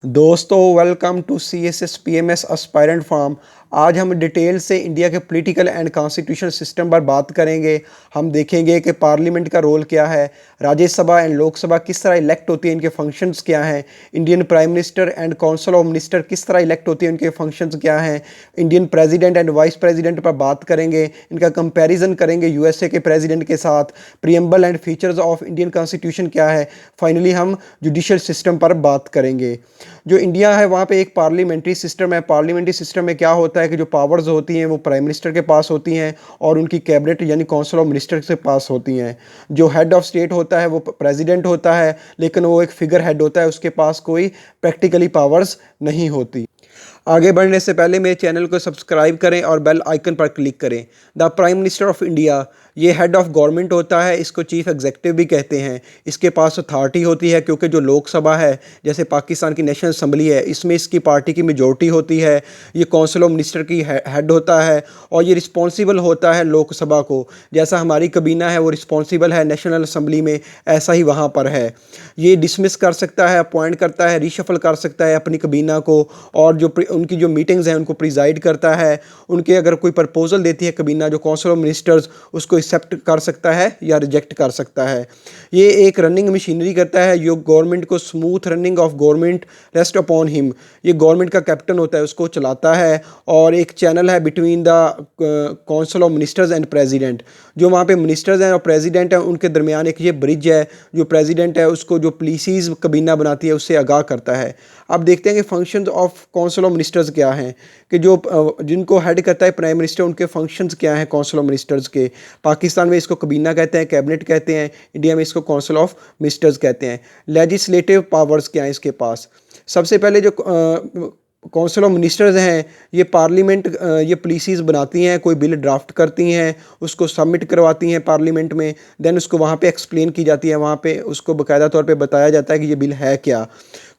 दोस्तों welcome to C S S P M S aspirant farm. आज हम detail से इंडिया के पॉलिटिकल एंड कॉन्स्टिट्यूशनल सिस्टम पर बात करेंगे। हम देखेंगे कि पार्लियामेंट का रोल क्या है, राज्यसभा एंड लोकसभा किस तरह इलेक्ट होती है, इनके फंक्शंस क्या हैं, Indian prime minister and council of minister किस तरह इलेक्ट होती है, उनके फंक्शंस क्या हैं, Indian president and vice president पर बात करेंगे, इनका कंपैरिजन करेंगे यूएसए के प्रेसिडेंट के साथ, preamble and features of Indian constitution क्या है, फाइनली हम जुडिशियल सिस्टम पर बात करेंगे। जो इंडिया है वहाँ पे एक पार्लियामेंट्री सिस्टम है। पार्लियामेंट्री सिस्टम में क्या होता है कि जो पावर्स होती हैं वो प्राइम मिनिस्टर के पास होती हैं और उनकी कैबिनेट यानी काउंसिल ऑफ मिनिस्टर के पास होती हैं। जो हेड ऑफ स्टेट होता है वो प्रेसिडेंट होता है, लेकिन वो एक फिगर हेड होता है, उसके पास कोई प्रैक्टिकली पावर्स नहीं होती। आगे बढ़ने से पहले मेरे चैनल को सब्सक्राइब करें और बेल आइकन पर क्लिक करें। The prime minister of India ये हेड ऑफ गवर्नमेंट होता है, इसको चीफ एग्जीक्यूटिव भी कहते हैं। इसके पास अथॉरिटी होती है क्योंकि जो लोकसभा है जैसे पाकिस्तान की नेशनल असम्बली है, इसमें इसकी पार्टी की मेजोरिटी होती है। ये काउंसिल ऑफ मिनिस्टर की हेड होता है और ये रिस्पॉन्सिबल होता है लोकसभा को। जैसा हमारी कबीना है वो रिस्पॉन्सिबल है नेशनल असम्बली में, ऐसा ही वहाँ पर है। ये डिसमिस कर सकता है, अपॉइंट करता है, रीशफल कर सकता है अपनी कबीना को, और जो उनकी जो मीटिंग्स हैं उनको प्रिजाइड करता है। उनके अगर कोई प्रपोजल देती है कबीना जो काउंसिल ऑफ मिनिस्टर्स, उसको एक्सेप्ट कर सकता है या रिजेक्ट कर सकता है। ये एक रनिंग मशीनरी करता है, जो गवर्नमेंट को smooth running of government rest upon him. ये गवर्नमेंट का कैप्टन होता है, उसको चलाता है। और एक चैनल है between the council of ministers and president. जो वहाँ पे मिनिस्टर्स हैं और प्रेसिडेंट हैं उनके दरमियान एक ये ब्रिज है। जो प्रेसिडेंट है उसको जो पॉलिसीज़ कबीना बनाती है उससे आगाह करता है। अब देखते हैं कि functions of council of ministers क्या हैं, कि जो जिनको हेड करता है प्राइम मिनिस्टर, उनके फंक्शंस क्या हैं काउंसिल ऑफ मिनिस्टर्स के। पाकिस्तान में इसको कबीना कहते हैं, कैबिनेट कहते हैं। इंडिया में इसको काउंसिल ऑफ मिनिस्टर्स कहते हैं। लेजिस्लेटिव पावर्स क्या हैं इसके पास। सबसे पहले जो काउंसिल ऑफ मिनिस्टर्स हैं ये पार्लियामेंट ये पॉलिसीज़ बनाती हैं, कोई बिल ड्राफ्ट करती हैं, उसको सबमिट करवाती हैं पार्लियामेंट में, देन उसको वहाँ पे एक्सप्लेन की जाती है, वहाँ पे उसको बाकायदा तौर पे बताया जाता है कि ये बिल है क्या।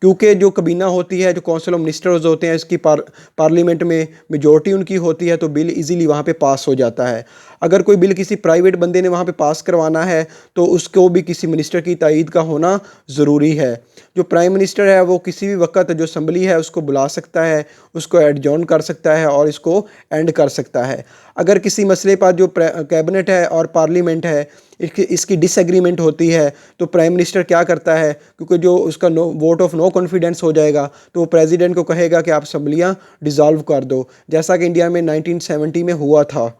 क्योंकि जो कबीना होती है, जो काउंसिल ऑफ मिनिस्टर्स होते हैं, इसकी पार्लियामेंट में मेजॉरिटी उनकी होती है, तो बिल इजीली वहाँ पे पास हो जाता है। अगर कोई बिल किसी प्राइवेट बंदे ने वहाँ पे पास करवाना है तो उसको भी किसी मिनिस्टर की तायीद का होना ज़रूरी है। जो प्राइम मिनिस्टर है वो किसी भी वक्त जो असम्बली है उसको बुला सकता है, उसको एडजॉर्न कर सकता है और इसको एंड कर सकता है। अगर किसी मसले पर जो कैबिनेट है और पार्लियामेंट है इसकी डिसएग्रीमेंट होती है तो प्राइम मिनिस्टर क्या करता है, क्योंकि जो उसका वोट ऑफ नो कॉन्फिडेंस हो जाएगा तो वो प्रेसिडेंट को कहेगा कि आप असम्बलियाँ डिज़ोल्व कर दो, जैसा कि इंडिया में 1970 में हुआ था।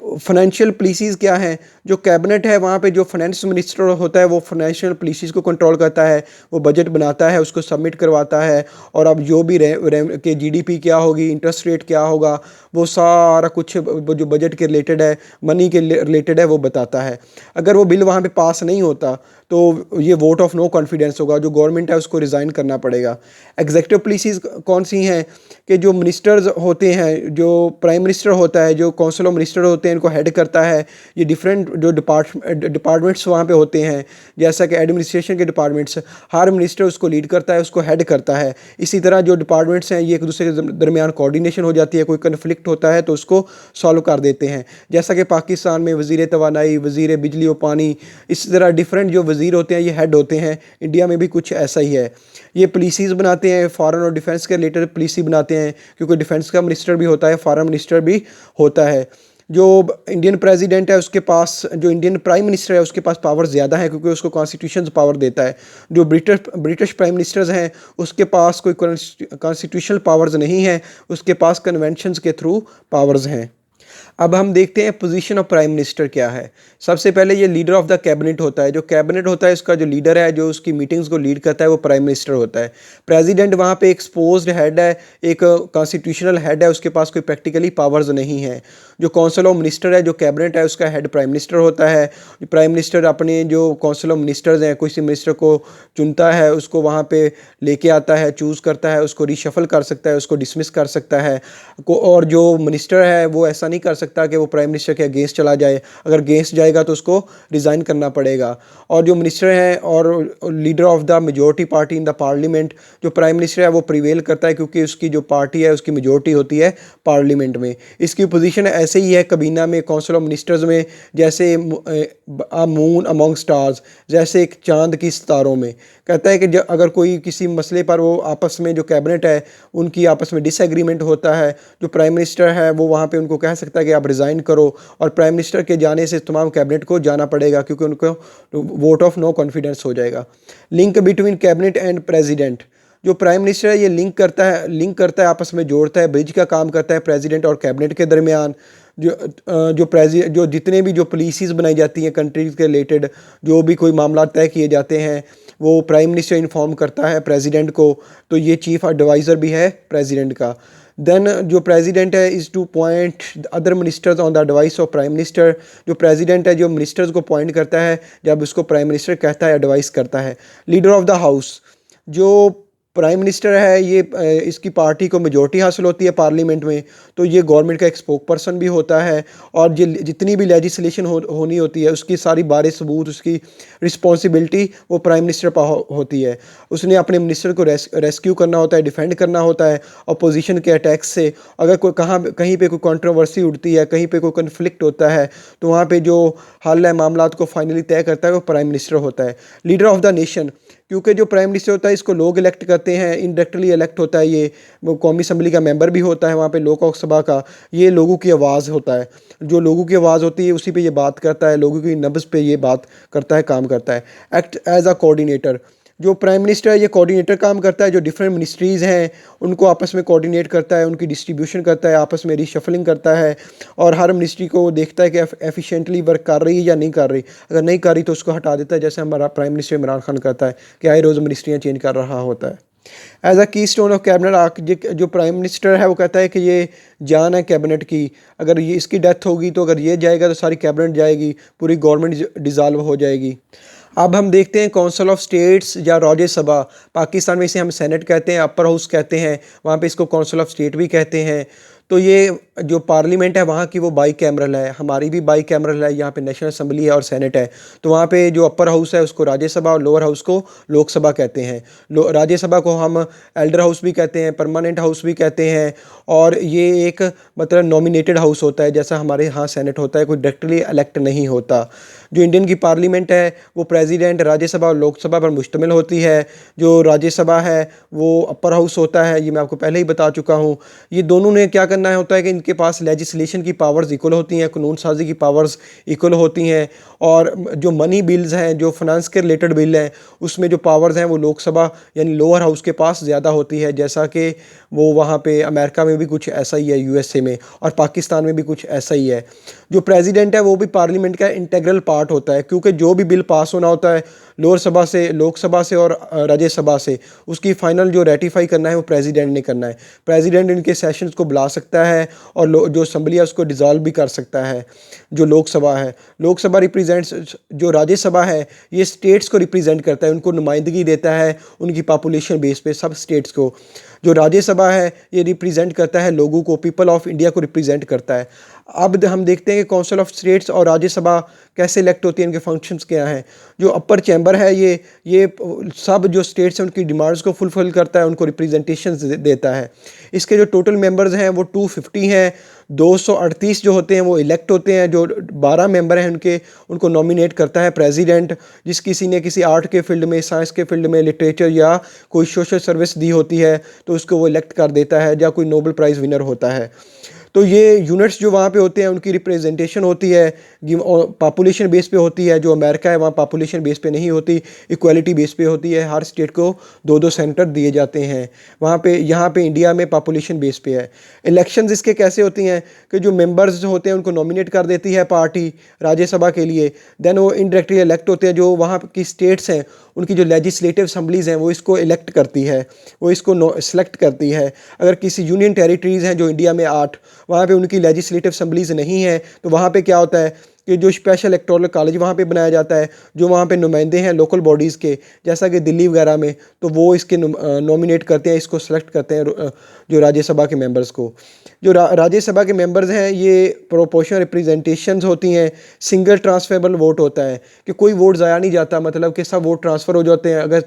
फाइनेंशियल पॉलिसीज़ क्या हैं। जो कैबिनेट है वहाँ पे जो फाइनेंस मिनिस्टर होता है वो फाइनेंशियल पॉलिसीज़ को कंट्रोल करता है, वो बजट बनाता है, उसको सबमिट करवाता है। और अब जो भी के जीडीपी क्या होगी, इंटरेस्ट रेट क्या होगा, वो सारा कुछ जो बजट के रिलेटेड है, मनी के रिलेटेड है, वो बताता है। अगर वो बिल वहाँ पे पास नहीं होता तो ये वोट ऑफ नो कॉन्फिडेंस होगा, जो गवर्नमेंट है उसको रिज़ाइन करना पड़ेगा। एग्जीक्यूटिव पॉलिसीज़ कौन सी हैं, कि जो मिनिस्टर्स होते हैं, जो प्राइम मिनिस्टर होता है, जो काउंसिल ऑफ मिनिस्टर होते हैं, इनको हेड करता है। ये डिफरेंट जो डिपार्टमेंट्स वहाँ पे होते हैं, जैसा कि एडमिनिस्ट्रेशन के डिपार्टमेंट्स, हर मिनिस्टर उसको लीड करता है, उसको हेड करता है। इसी तरह जो डिपार्टमेंट्स हैं ये एक दूसरे के दरमियान कोऑर्डिनेशन हो जाती है, कोई कन्फ्लिक्ट होता है तो उसको सॉल्व कर देते हैं। जैसा कि पाकिस्तान में वज़ीर तवानाई, वज़ीर बिजली और पानी, इस तरह डिफरेंट जो वज़ीर होते हैं ये हेड होते हैं। इंडिया में भी कुछ ऐसा ही है। ये पॉलिसीज़ बनाते हैं, फॉरेन और डिफेंस के रिलेटेड पॉलिसी बनाते हैं, क्योंकि डिफेंस का मिनिस्टर भी होता है, फॉरेन मिनिस्टर भी होता है। जो इंडियन प्रेसिडेंट है उसके पास, जो इंडियन प्राइम मिनिस्टर है उसके पास पावर ज़्यादा है, क्योंकि उसको कॉन्स्टिट्यूशन पावर देता है। जो ब्रिटिश प्राइम मिनिस्टर्स हैं उसके पास कोई कॉन्स्टिट्यूशनल पावर्स नहीं है, उसके पास कन्वेंशंस के थ्रू पावर्स हैं। अब हम देखते हैं पोजीशन ऑफ प्राइम मिनिस्टर क्या है। सबसे पहले ये लीडर ऑफ द कैबिनेट होता है। जो कैबिनेट होता है इसका जो लीडर है, जो उसकी मीटिंग्स को लीड करता है, वो प्राइम मिनिस्टर होता है। प्रेसिडेंट वहाँ पे एक्सपोज्ड हेड है, एक कॉन्स्टिट्यूशनल हेड है, उसके पास कोई प्रैक्टिकली पावर्स नहीं है। जो काउंसिल ऑफ मिनिस्टर है, जो कैबिनेट है, उसका हेड प्राइम मिनिस्टर होता है। प्राइम मिनिस्टर अपने जो काउंसिल ऑफ मिनिस्टर्स हैं, किसी मिनिस्टर को चुनता है, उसको वहाँ पे लेके आता है, चूज़ करता है, उसको रीशफल कर सकता है, उसको डिसमिस कर सकता है। और जो मिनिस्टर है वो ऐसा नहीं कर सकता कि वो प्राइम मिनिस्टर के अगेंस्ट चला जाए, अगर अगेंस्ट जाएगा तो उसको रिज़ाइन करना पड़ेगा। और जो मिनिस्टर हैं और leader of the majority party in the parliament, जो प्राइम मिनिस्टर है वो प्रिवेल करता है क्योंकि उसकी जो पार्टी है उसकी मेजॉरिटी होती है पार्लियामेंट में। इसकी पोजीशन ऐसे ही है कबीना में, काउंसिल ऑफ मिनिस्टर्स में, जैसे अ मून अमॉन्ग स्टार्स, जैसे एक चांद की सितारों में। कहता है कि अगर कोई किसी मसले पर वो आपस में जो कैबिनेट है उनकी आपस में डिसएग्रीमेंट होता है, जो प्राइम मिनिस्टर है वो वहाँ पे उनको कह सकता है कि आप रिज़ाइन करो, और प्राइम मिनिस्टर के जाने से तमाम कैबिनेट को जाना पड़ेगा क्योंकि उनको वोट ऑफ नो कॉन्फिडेंस हो जाएगा। Link between cabinet and president, जो प्राइम मिनिस्टर है ये लिंक करता है आपस में जोड़ता है, ब्रिज का काम करता है प्रेसिडेंट और कैबिनेट के दरमियान। जो जितने भी जो पॉलिसीज़ बनाई जाती हैं कंट्रीज़ के रिलेटेड, जो भी कोई मामला तय किए जाते हैं वो प्राइम मिनिस्टर इन्फॉर्म करता है प्रेसिडेंट को, तो ये चीफ एडवाइज़र भी है प्रेसिडेंट का। देन जो प्रेसिडेंट है is two point other ministers on the advice of prime minister, जो प्रेसिडेंट है जो मिनिस्टर्स को पॉइंट करता है जब उसको प्राइम मिनिस्टर कहता है, एडवाइस करता है। लीडर ऑफ द हाउस, जो प्राइम मिनिस्टर है ये इसकी पार्टी को मेजॉरिटी हासिल होती है पार्लियामेंट में, तो ये गवर्नमेंट का एक स्पोक पर्सन भी होता है, और जितनी भी लेजिस्लेशन होनी होती है उसकी सारी बारे सबूत, उसकी रिस्पॉन्सिबिलिटी वो प्राइम मिनिस्टर पर होती है। उसने अपने मिनिस्टर को रेस्क्यू करना होता है, डिफेंड करना होता है अपोजिशन के अटैक्स से। अगर कोई कहीं पे कोई कंट्रोवर्सी उठती है, कहीं पे कोई कन्फ्लिक्ट होता है, तो वहाँ पे जो हल है मामलात को फाइनली तय करता है वो प्राइम मिनिस्टर होता है। लीडर ऑफ द नेशन, क्योंकि जो प्राइम मिनिस्टर होता है इसको लोग इलेक्ट करते हैं, इनडायरेक्टली इलेक्ट होता है, ये वो कौमी असम्बली का मेंबर भी होता है वहाँ पे लोकसभा का, ये लोगों की आवाज़ होता है, जो लोगों की आवाज़ होती है उसी पे ये बात करता है, लोगों की नब्ज़ पे ये बात करता है, काम करता है। एक्ट एज अ कोऑर्डिनेटर, जो प्राइम मिनिस्टर है ये कोऑर्डिनेटर काम करता है, जो डिफरेंट मिनिस्ट्रीज़ हैं उनको आपस में कोऑर्डिनेट करता है, उनकी डिस्ट्रीब्यूशन करता है, आपस में रिशफलिंग करता है, और हर मिनिस्ट्री को देखता है कि एफिशिएंटली वर्क कर रही है या नहीं कर रही। अगर नहीं कर रही तो उसको हटा देता है, जैसे हमारा प्राइम मिनिस्टर इमरान खान करता है कि आए रोज़ मिनिस्ट्रियाँ चेंज कर रहा होता है। एज अ की स्टोन ऑफ कैबिनेट आर्क, जो प्राइम मिनिस्टर है वो कहता है कि ये जान है कैबिनेट की, अगर ये इसकी डेथ होगी तो अगर ये जाएगा तो सारी कैबिनेट जाएगी, पूरी गवर्नमेंट डिज़ाल्व हो जाएगी। अब हम देखते हैं काउंसिल ऑफ स्टेट्स या राज्यसभा, पाकिस्तान में इसे हम सेनेट कहते हैं, अपर हाउस कहते हैं, वहाँ पे इसको काउंसिल ऑफ स्टेट भी कहते हैं। तो ये जो पार्लियामेंट है वहाँ की वो बाई कैमरल है, हमारी भी बाई कैमरल है, यहाँ पे नेशनल असम्बली है और सेनेट है। तो वहाँ पे जो अपर हाउस है उसको राज्यसभा और लोअर हाउस को लोकसभा कहते हैं। राज्यसभा को हम एल्डर हाउस भी कहते हैं, परमानेंट हाउस भी कहते हैं, और ये एक मतलब नॉमिनेटेड हाउस होता है, जैसा हमारे यहाँ सेनेट होता है, कोई डायरेक्टली इलेक्ट नहीं होता। जो इंडियन की पार्लियामेंट है वो प्रेसिडेंट, राज्यसभा और लोकसभा पर मुश्तमिल होती है। जो राज्यसभा है वो अपर हाउस होता है, ये मैं आपको पहले ही बता चुका हूँ। ये दोनों ने क्या करना है होता है कि इनके पास लेजिस्लेशन की पावर्स इक्वल होती हैं, कानून साजी की पावर्स इक्वल होती हैं, और जो मनी बिल्स हैं, जो फाइनेंस के रिलेटेड बिल हैं, उसमें जो पावर्स हैं वो लोकसभा यानी लोअर हाउस के पास ज़्यादा होती है, जैसा कि वो वहाँ पे अमेरिका में भी कुछ ऐसा ही है, यूएसए में, और पाकिस्तान में भी कुछ ऐसा ही है। जो प्रेसिडेंट है वो भी पार्लियामेंट का इंटीग्रल पार्ट होता है, क्योंकि जो भी बिल पास होना होता है लोअर सभा से, लोकसभा से और राज्यसभा से, उसकी फाइनल जो रेटिफाई करना है वो प्रेसिडेंट ने करना है। प्रेसिडेंट इनके सेशंस को बुला सकता है और जो असम्बली है उसको डिज़ोल्व भी कर सकता है। जो लोकसभा है, लोकसभा रिप्रेजेंट्स, जो राज्यसभा है ये स्टेट्स को रिप्रेजेंट करता है, उनको नुमाइंदगी देता है उनकी पॉपुलेशन बेस पे सब स्टेट्स को। जो राज्यसभा है ये रिप्रेजेंट करता है लोगों को, पीपल ऑफ इंडिया को रिप्रेजेंट करता है। अब हम देखते हैं कि काउंसिल ऑफ स्टेट्स और राज्यसभा कैसे इलेक्ट होती है, इनके फंक्शंस क्या हैं। जो अपर चैम्बर है ये सब जो स्टेट्स हैं उनकी डिमांड्स को फुलफिल करता है, उनको रिप्रेजेंटेशन देता है। इसके जो टोटल मेंबर्स हैं वो 250 हैं। 238 जो होते हैं वो इलेक्ट होते हैं। जो 12 मेंबर हैं उनको नॉमिनेट करता है प्रेसिडेंट। किसी ने किसी आर्ट के फील्ड में, साइंस के फील्ड में, लिटरेचर या कोई सोशल सर्विस दी होती है तो उसको वो इलेक्ट कर देता है, या कोई नोबेल प्राइज़ विनर होता है। तो ये यूनिट्स जो वहाँ पे होते हैं उनकी रिप्रेजेंटेशन होती है, पॉपुलेशन बेस पे होती है। जो अमेरिका है वहाँ पॉपुलेशन बेस पे नहीं होती, इक्वालिटी बेस पे होती है। हर स्टेट को 2-2 सेनेटर दिए जाते हैं वहाँ पे। यहाँ पे इंडिया में पॉपुलेशन बेस पे है। इलेक्शंस इसके कैसे होती हैं कि जो मेंबर्स होते हैं उनको नॉमिनेट कर देती है पार्टी राज्यसभा के लिए, देन वो इनडायरेक्टली इलेक्ट होते हैं। जो वहाँ की स्टेट्स हैं उनकी जो लेजिस्लेटिव असम्बलीज़ हैं वो इसको इलेक्ट करती है, वो इसको सेलेक्ट करती है। अगर किसी यूनियन टेरिटरीज़ हैं जो इंडिया में 8, वहाँ पे उनकी लेजिस्लेटिव असम्बलीज़ नहीं है तो वहाँ पे क्या होता है कि जो स्पेशल इलेक्टोरल कॉलेज वहाँ पे बनाया जाता है, जो वहाँ पे नुमाइंदे हैं लोकल बॉडीज़ के, जैसा कि दिल्ली वगैरह में, तो वो इसके नॉमिनेट करते हैं, इसको सेलेक्ट करते हैं जो राज्यसभा के मेंबर्स को। जो राज्यसभा के मेंबर्स हैं ये प्रोपोर्शनल रिप्रेजेंटेशंस होती हैं, सिंगल ट्रांसफरेबल वोट होता है कि कोई वोट ज़ाया नहीं जाता, मतलब कि सब वोट ट्रांसफ़र हो जाते हैं। अगर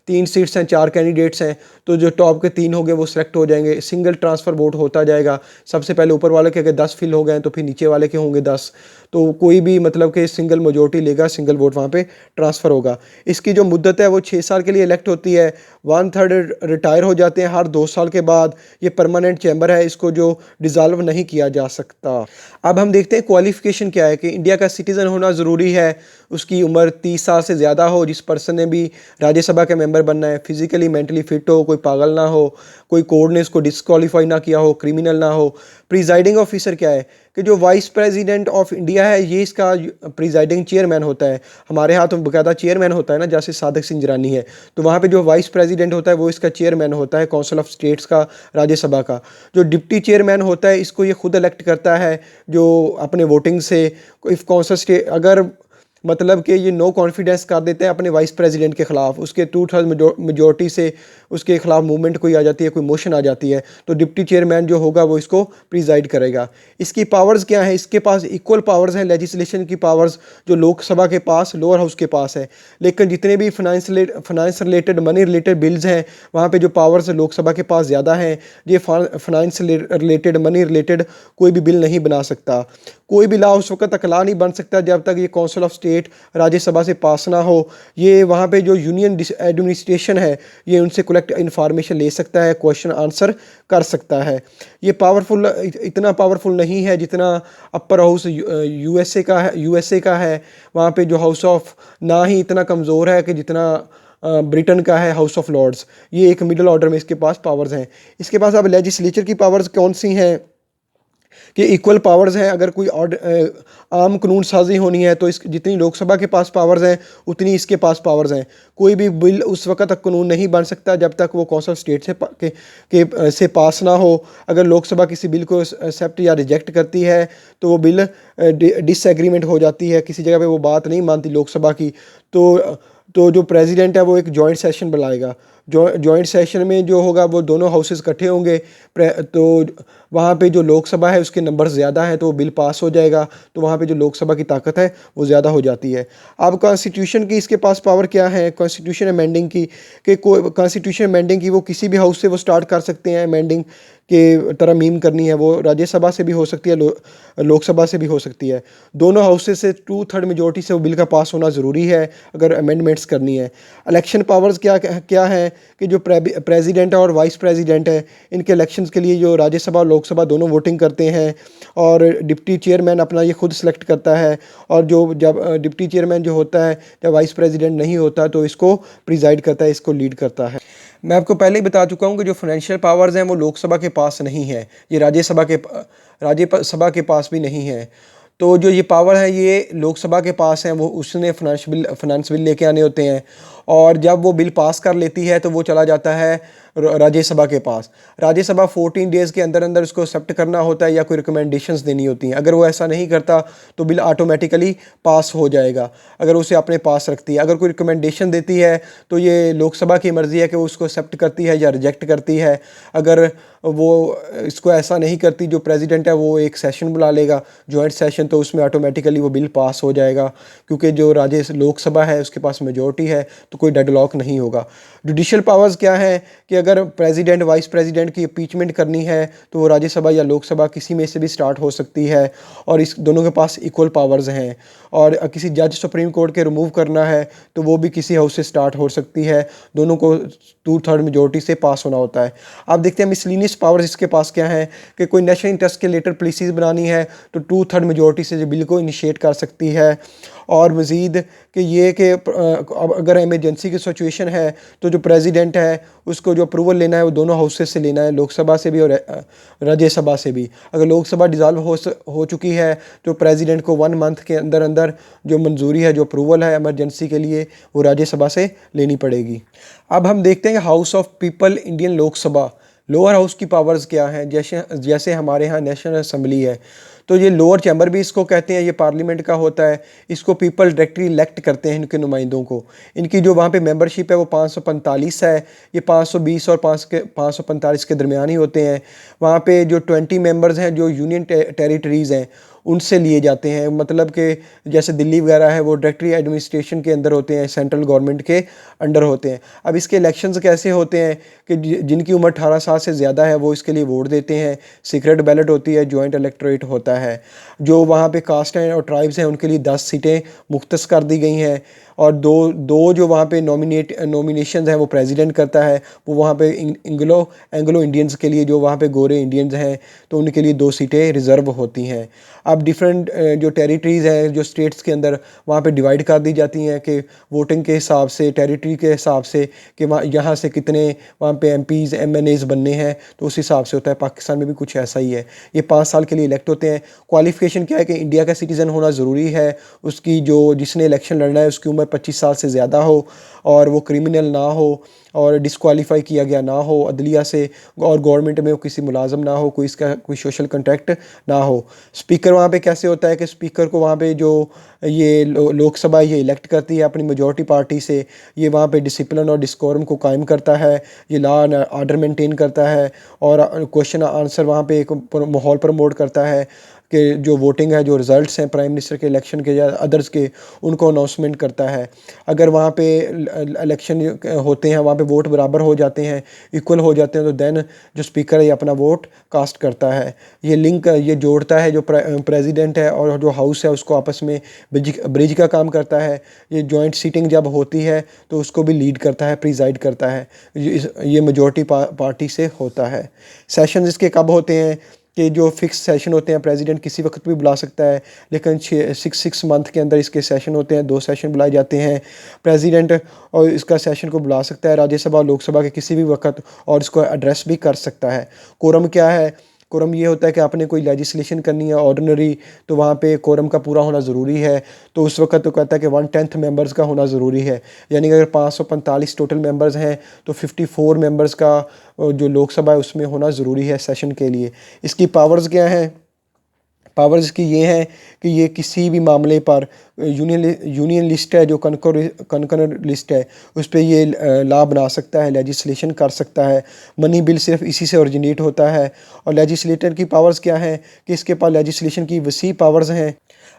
3 सीट्स हैं, 4 कैंडिडेट्स हैं, तो जो टॉप के 3 हो गए वो सिलेक्ट हो जाएंगे, सिंगल ट्रांसफ़र वोट होता जाएगा। सबसे पहले ऊपर वाले के अगर 10 फिल हो गए तो फिर नीचे वाले के होंगे 10, तो कोई भी मतलब कि सिंगल मेजोरिटी लेगा, सिंगल वोट वहाँ पे ट्रांसफ़र होगा। इसकी जो मुद्दत है वो 6 साल के लिए इलेक्ट होती है, 1/3 रिटायर हो जाते हैं हर 2 साल के बाद। ये परमानेंट चैम्बर है, इसको जो डिज़ाल्व नहीं किया जा सकता। अब हम देखते हैं क्वालिफ़िकेशन क्या है कि इंडिया का सिटीज़न होना ज़रूरी है, उसकी उम्र 30 साल से ज़्यादा हो, जिस पर्सन ने भी राज्यसभा के मेंबर बनना है, फिज़िकली मेंटली फिट हो, कोई पागल ना हो, कोई कोर्ट ने इसको डिस्क्वालीफाई ना किया हो, क्रिमिनल ना हो। प्रिजाइडिंग ऑफिसर क्या है कि जो वाइस प्रेसिडेंट ऑफ इंडिया है ये इसका प्रिजाइडिंग चेयरमैन होता है। हमारे यहाँ तो बाकायदा चेयरमैन होता है ना, जैसे सादिक सिंह जिलानी है, तो वहाँ पे जो वाइस प्रेसिडेंट होता है वो इसका चेयरमैन होता है, काउंसिल ऑफ स्टेट्स का, राज्यसभा का। जो डिप्टी चेयरमैन होता है इसको ये खुद इलेक्ट करता है, जो अपने वोटिंग से। इफ़ काउंसिल स्टेट अगर मतलब कि ये नो कॉन्फिडेंस कर देते हैं अपने वाइस प्रेसिडेंट के ख़िलाफ़, उसके 2/3 मेजोरिटी से उसके खिलाफ मूवमेंट कोई आ जाती है, कोई मोशन आ जाती है, तो डिप्टी चेयरमैन जो होगा वो इसको प्रिजाइड करेगा। इसकी पावर्स क्या है, इसके पास इक्वल पावर्स हैं लेजिस्लेशन की पावर्स जो लोकसभा के पास, लोअर हाउस के पास है। लेकिन जितने भी finance related, money related bills हैं, वहाँ पे जो पावर्स लोकसभा के पास ज़्यादा हैं। ये फाइनेंस रिलेटेड, मनी रिलेटेड कोई भी बिल नहीं बना सकता। कोई भी लॉ उस वक्त तक लॉ नहीं बन सकता जब तक ये काउंसिल ऑफ स्टेट राज्यसभा से पास ना हो। ये वहाँ पे जो यूनियन एडमिनिस्ट्रेशन है ये उनसे कलेक्ट इंफॉर्मेशन ले सकता है, क्वेश्चन आंसर कर सकता है। ये पावरफुल, इतना पावरफुल नहीं है जितना अपर हाउस यूएसए का है। वहाँ पे जो हाउस ऑफ ना ही इतना कमज़ोर है कि जितना ब्रिटेन का है हाउस ऑफ लॉर्ड्स। ये एक मिडिल ऑर्डर में इसके पास पावर्स हैं। इसके पास अब लेजिस्लेचर की पावर्स कौन सी हैं कि इक्वल पावर्स हैं। अगर कोई आम कानून साजी होनी है तो इस जितनी लोकसभा के पास पावर्स हैं उतनी इसके पास पावर्स हैं। कोई भी बिल उस वक्त तक कानून नहीं बन सकता जब तक वो काउंसिल स्टेट से पास ना हो। अगर लोकसभा किसी बिल को एक्सेप्ट या रिजेक्ट करती है तो वो बिल डिसएग्रीमेंट हो जाती है, किसी जगह पे वो बात नहीं मानती लोकसभा की, तो जो प्रेसिडेंट है वो एक जॉइंट सेशन बुलाएगा। जॉइंट सेशन में जो होगा वो दोनों हाउसेस इकट्ठे होंगे, तो वहाँ पे जो लोकसभा है उसके नंबर ज़्यादा हैं तो वो बिल पास हो जाएगा, तो वहाँ पे जो लोकसभा की ताकत है वो ज़्यादा हो जाती है। अब कॉन्स्टिट्यूशन की इसके पास पावर क्या है, कॉन्स्टिट्यूशन अमेंडिंग की, कि कोई कॉन्स्टिट्यूशन अमेंडिंग की वो किसी भी हाउस से वो स्टार्ट कर सकते हैं। अमेंडिंग के तरमीम करनी है वो राज्यसभा से भी हो सकती है, लोकसभा से भी हो सकती है। दोनों हाउसेस से 2/3 मेजोरिटी से वो बिल का पास होना ज़रूरी है अगर अमेंडमेंट्स करनी है। इलेक्शन पावर्स क्या है कि जो प्रेसिडेंट है और वाइस प्रेसिडेंट है इनके इलेक्शंस के लिए जो राज्यसभा और लोकसभा दोनों वोटिंग करते हैं, और डिप्टी चेयरमैन अपना ये खुद सेलेक्ट करता है। और जब डिप्टी चेयरमैन जो होता है, जब वाइस प्रेसिडेंट नहीं होता तो इसको प्रिजाइड करता है, इसको लीड करता है। मैं आपको पहले ही बता चुका हूँ कि जो फाइनेंशियल पावर्स हैं वो लोकसभा के पास नहीं है, ये राज्यसभा के पास भी नहीं है। तो जो ये पावर है ये लोकसभा के पास है, वो उसने फाइनेंस बिल लेके आने होते हैं, और जब वो बिल पास कर लेती है तो वो चला जाता है राज्यसभा के पास। राज्यसभा 14 डेज़ के अंदर अंदर उसको एक्सेप्ट करना होता है या कोई रिकमेंडेशंस देनी होती हैं। अगर वो ऐसा नहीं करता तो बिल ऑटोमेटिकली पास हो जाएगा अगर उसे अपने पास रखती है। अगर कोई रिकमेंडेशन देती है तो ये लोकसभा की मर्ज़ी है कि वो उसको एक्सेप्ट करती है या रिजेक्ट करती है। अगर वो इसको ऐसा नहीं करती, जो प्रेसिडेंट है वो एक सेशन बुला लेगा, जॉइंट सेशन, तो उसमें ऑटोमेटिकली वो बिल पास हो जाएगा, क्योंकि जो लोकसभा है उसके पास मेजोरिटी है, तो कोई डेडलॉक नहीं होगा। जुडिशल पावर्स क्या है कि अगर प्रेसिडेंट वाइस प्रेसिडेंट की इम्पीचमेंट करनी है तो वो राज्यसभा या लोकसभा किसी में से भी स्टार्ट हो सकती है, और इस दोनों के पास इक्वल पावर्स हैं। और किसी जज सुप्रीम कोर्ट के रिमूव करना है तो वो भी किसी हाउस से स्टार्ट हो सकती है, दोनों को 2/3 मेजोरिटी से पास होना होता है। आप देखते हैं मिसलिनियस पावर्स इसके पास क्या है कि कोई नेशनल इंटरेस्ट के रिलेटेड पॉलिसीज़ बनानी है तो 2/3 मेजोरिटी से जो बिल को इनिशिएट कर सकती है। और मज़ीद कि ये कि अगर इमरजेंसी की सिचुएशन है तो जो प्रेसिडेंट है उसको जो अप्रूवल लेना है वो दोनों हाउसेस से लेना है, लोकसभा से भी और राज्यसभा से भी। अगर लोकसभा डिज़ाल्व हो चुकी है तो प्रेसिडेंट को 1 मंथ के अंदर अंदर जो मंजूरी है, जो अप्रूवल है इमरजेंसी के लिए, वो राज्यसभा से लेनी पड़ेगी। अब हम देखते हैं house of people Indian Lok Sabha, lower house की पावर्स क्या हैं। जैसे हमारे यहाँ नेशनल असम्बली है तो ये लोअर चैम्बर भी इसको कहते हैं, ये पार्लियामेंट का होता है। इसको पीपल डायरेक्टली इलेक्ट करते हैं इनके नुमाइंदों को। इनकी जो वहाँ पे मेंबरशिप है वो 545 है। ये 520 और 545 के दरमियान ही होते हैं। वहाँ पे जो 20 मेंबर्स हैं जो यूनियन टेरिटरीज़ हैं उनसे लिए जाते हैं, मतलब कि जैसे दिल्ली वगैरह है वो डायरेक्टली एडमिनिस्ट्रेशन के अंदर होते हैं, सेंट्रल गवर्नमेंट के अंडर होते हैं। अब इसके इलेक्शंस कैसे होते हैं कि जिनकी उम्र 18 साल से ज़्यादा है वो इसके लिए वोट देते हैं। सीक्रेट बैलेट होती है, जॉइंट इलेक्टोरेट होता है। जो वहाँ पे कास्ट हैं और ट्राइब्स हैं उनके लिए 10 सीटें मुख्तस कर दी गई हैं। और दो दो जो वहाँ पे नॉमिनेशंस हैं वो प्रेसिडेंट करता है। वो वहाँ पे एंग्लो इंडियंस के लिए, जो वहाँ पे गोरे इंडियंस हैं, तो उनके लिए 2 सीटें रिज़र्व होती हैं। अब डिफरेंट जो टेरिटरीज़ हैं जो स्टेट्स के अंदर, वहाँ पे डिवाइड कर दी जाती हैं कि वोटिंग के हिसाब से, टेरिटरी के हिसाब से कि वहाँ यहाँ से कितने वहाँ पे एमपीज़ एमएनएज़ बनने हैं, तो उस हिसाब से होता है। पाकिस्तान में भी कुछ ऐसा ही है। ये 5 साल के लिए इलेक्ट होते हैं। क्वालिफिकेशन क्या है कि इंडिया का सिटीज़न होना ज़रूरी है। उसकी जो जिसने इलेक्शन लड़ना है उसकी उम्र 25 साल से ज़्यादा हो, और वो क्रिमिनल ना हो, और डिस्क्वालीफाई किया गया ना हो अदलिया से, और गवर्नमेंट में वो किसी मुलाजम ना हो, कोई इसका कोई सोशल कंटेक्ट ना हो। स्पीकर वहाँ पे कैसे होता है कि स्पीकर को वहाँ पे जो ये लोकसभा ये इलेक्ट करती है अपनी मेजॉरिटी पार्टी से। ये वहाँ पे डिसिप्लिन और डिस्कोरम को कायम करता है, ये लॉ एंड आर्डर मेंटेन करता है, और क्वेश्चन आंसर वहाँ पे एक माहौल प्रमोट करता है कि जो वोटिंग है, जो रिज़ल्ट्स हैं प्राइम मिनिस्टर के इलेक्शन के या अदर्स के, उनको अनाउंसमेंट करता है। अगर वहाँ पे इलेक्शन होते हैं, वहाँ पे वोट बराबर हो जाते हैं, इक्वल हो जाते हैं, तो देन जो स्पीकर है ये अपना वोट कास्ट करता है। ये लिंक ये जोड़ता है जो प्रेसिडेंट है और जो हाउस है उसको आपस में, ब्रिज का काम करता है। ये जॉइंट सीटिंग जब होती है तो उसको भी लीड करता है, प्रिजाइड करता है। ये मेजॉरिटी पार्टी से होता है। सेशन इसके कब होते हैं कि जो फिक्स सेशन होते हैं, प्रेसिडेंट किसी वक्त भी बुला सकता है, लेकिन 6 मंथ के अंदर इसके सेशन होते हैं। 2 सेशन बुलाए जाते हैं। प्रेसिडेंट और इसका सेशन को बुला सकता है राज्यसभा और लोकसभा के किसी भी वक्त, और इसको एड्रेस भी कर सकता है। कोरम क्या है? कोरम ये होता है कि आपने कोई लेजिस्लेशन करनी है ऑर्डिनरी, तो वहाँ पे कोरम का पूरा होना ज़रूरी है। तो उस वक्त तो कहता है कि 1/10 मेंबर्स का होना ज़रूरी है। यानी कि अगर 545 टोटल मेंबर्स हैं तो 54 मेंबर्स का जो लोकसभा है उसमें होना ज़रूरी है सेशन के लिए। इसकी पावर्स क्या हैं? पावर्स की ये हैं कि ये किसी भी मामले पर यूनियन लिस्ट है, जो कनकर लिस्ट है, उस पर ये लॉ बना सकता है, लेजिस्लेशन कर सकता है। मनी बिल सिर्फ इसी से ओरिजिनेट होता है। और लेजिस्लेटर की पावर्स क्या हैं कि इसके पास लेजिस्लेशन की वसी पावर्स हैं।